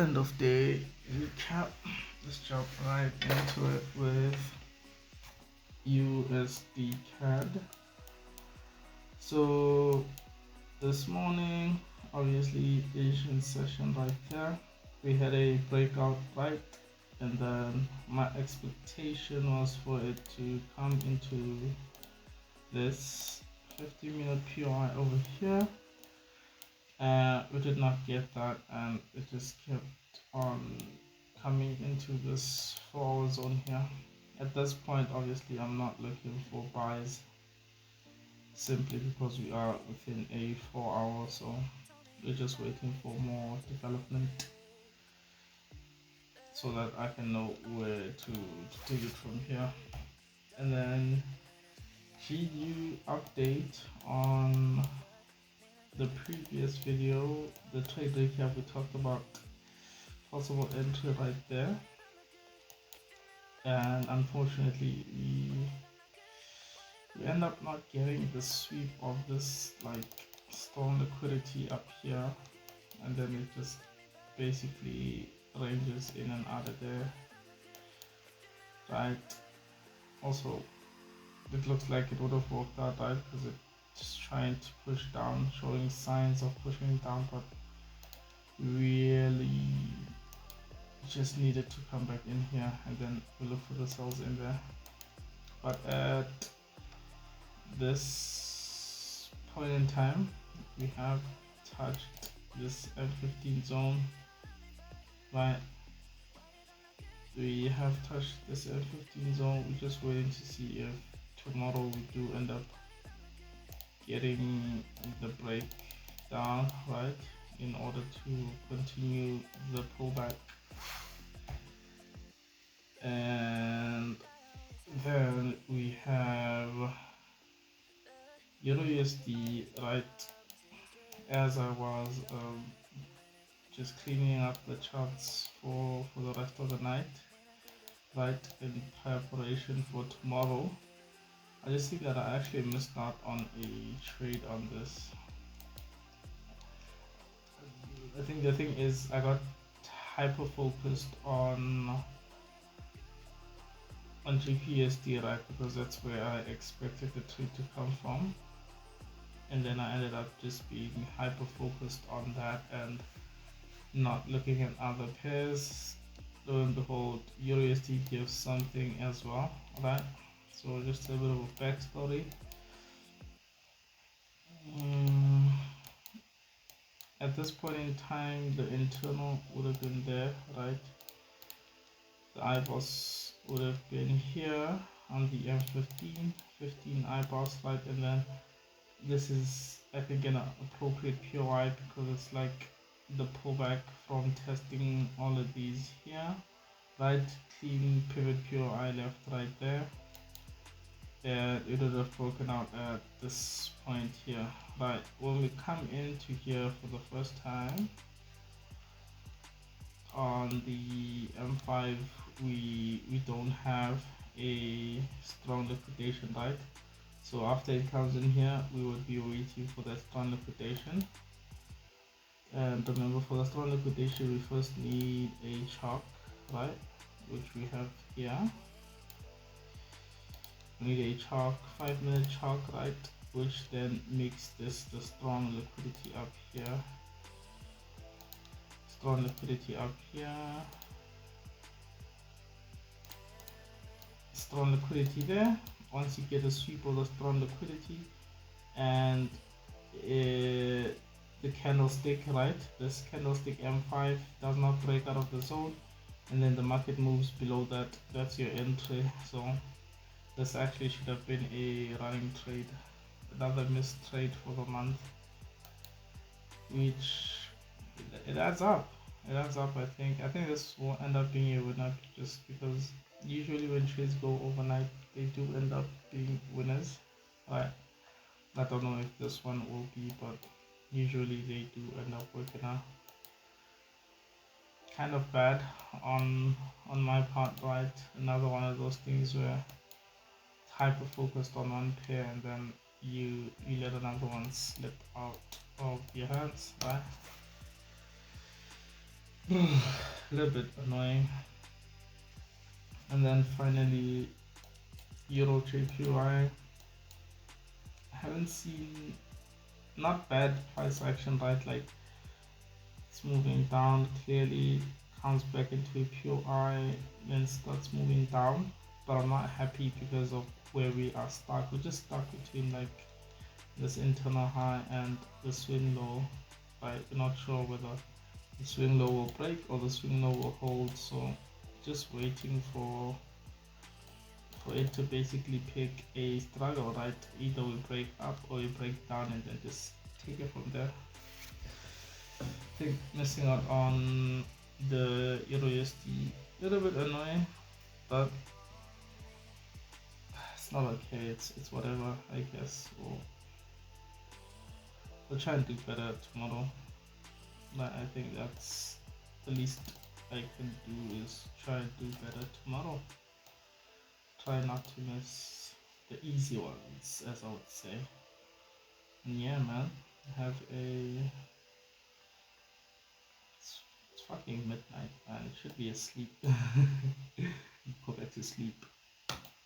end of day recap. Let's jump right into it with USD CAD. So this morning, obviously Asian session right there. We had a breakout right, and then my expectation was for it to come into this 50-minute POI over here. We did not get that, and it just kept on coming into this 4-hour zone here. At this point, obviously, I'm not looking for buys simply because we are within a 4-hour, so we're just waiting for more development so that I can know where to take it from here. And then GU update on the previous video, the trade recap, we talked about possible entry right there, and unfortunately we end up not getting the sweep of this like strong liquidity up here, and then it just basically ranges in and out of there, right? Also, it looks like it would have worked out, right? Because it's trying to push down, showing signs of pushing down, but really just needed to come back in here, and then we look for the sells in there. But at this point in time, we have touched this M15 zone, right? We have touched this M15 zone. We're just waiting to see if tomorrow we do end up getting the break down, right, in order to continue the pullback. And then we have Euro USD, right? As I was just cleaning up the charts for the rest of the night, right, in preparation for tomorrow, I just think that I actually missed out on a trade on this. I think the thing is I got hyper focused on GPUSD, right, because that's where I expected the trade to come from, and then I ended up just being hyper focused on that and not looking at other pairs. Lo and behold, EURUSD gives something as well, right? So just a bit of a backstory. At this point in time, the internal would have been there, right? The IBOS would have been here on the M15, 15 IBOS, right? And then this is, I think, an appropriate POI because it's like the pullback from testing all of these here, right? Clean pivot POI left right there, and it would have broken out at this point here, right? When we come into here for the first time on the M5, we don't have a strong liquidation, right? So after it comes in here, we would be waiting for that strong liquidation. And remember, for the strong liquidation, we first need a chalk, right? Which we have here. We need a chalk, 5-minute chalk, right? Which then makes this the strong liquidity up here. Strong liquidity up here. Strong liquidity there. Once you get a sweep of the strong liquidity and the candlestick, right, this candlestick M5 does not break out of the zone, and then the market moves below that, that's your entry. So this actually should have been a running trade, another missed trade for the month, which it adds up. It adds up. I think this will end up being a winner, just because usually when trades go overnight, they do end up being winners, right? I don't know if this one will be, but usually they do end up working out. Kind of bad on my part, right? Another one of those things where it's hyper focused on one pair and then you let another one slip out of your hands, right? A little bit annoying. And then finally, Euro JPY. Haven't seen, not bad price action, right? Like it's moving down clearly, comes back into a POI, then starts moving down. But I'm not happy because of where we are stuck. We're just stuck between like this internal high and the swing low. Right? We're not sure whether the swing low will break or the swing low will hold. So just waiting for it to basically pick a struggle, right? Either we break up or we break down and then just take it from there. I think missing out on the Euro USD a little bit annoying, but it's not okay. It's whatever, I guess. We'll try and do better tomorrow. But I think that's the least I can do is try and do better tomorrow. Try not to miss the easy ones, as I would say. And yeah, man, have a. It's fucking midnight, man. It should be asleep. Go back to sleep.